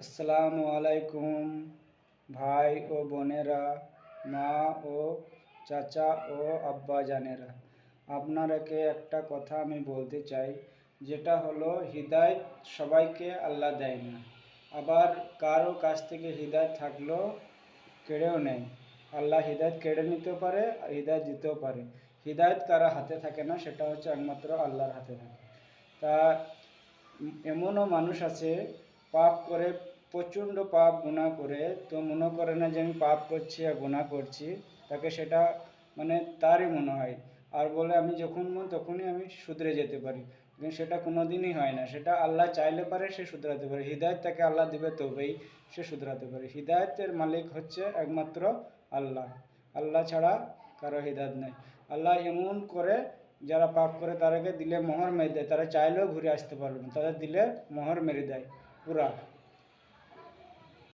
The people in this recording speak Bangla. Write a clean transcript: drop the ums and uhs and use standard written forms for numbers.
আসসালামু আলাইকুম ভাই ও বোনেরা, মা ও চাচা ও আব্বা জানেরা। আপনারাকে একটা কথা আমি বলতে চাই, যেটা হলো হিদায়ত সবাইকে আল্লাহ দেয় না, আবার কারো কাছ থেকে হিদায়ত থাকলেও কেড়েও নেয়। আল্লাহ হিদায়ত কেড়ে নিতেও পারে আর হিদায়ত দিতেও পারে। হিদায়ত কারো হাতে থাকে না, সেটা হচ্ছে একমাত্র আল্লাহর হাতে থাকে। তা এমনও মানুষ আছে পাপ করে, প্রচণ্ড পাপ গুনাহ করে, তো মনে করে না যে আমি পাপ করছি আর গুনাহ করছি, তাকে সেটা মানে তারই মনে হয়, আর বলে আমি যখন মন তখনই আমি শুধরে যেতে পারি। কিন্তু সেটা কোনো দিনই হয় না। সেটা আল্লাহ চাইলে পারে সে শুধরাতে পারে, হিদায়ত তাকে আল্লাহ দেবে তবেই সে শুধরাতে পারে। হিদায়তের মালিক হচ্ছে একমাত্র আল্লাহ। আল্লাহ ছাড়া কারো হিদায়ত নেই। আল্লাহ এমন করে, যারা পাপ করে তাদেরকে দিলে মোহর মেরে দেয়, তারা চাইলেও ঘুরে আসতে পারবে না, তাদের দিলে মোহর মেরে দেয় পুরা।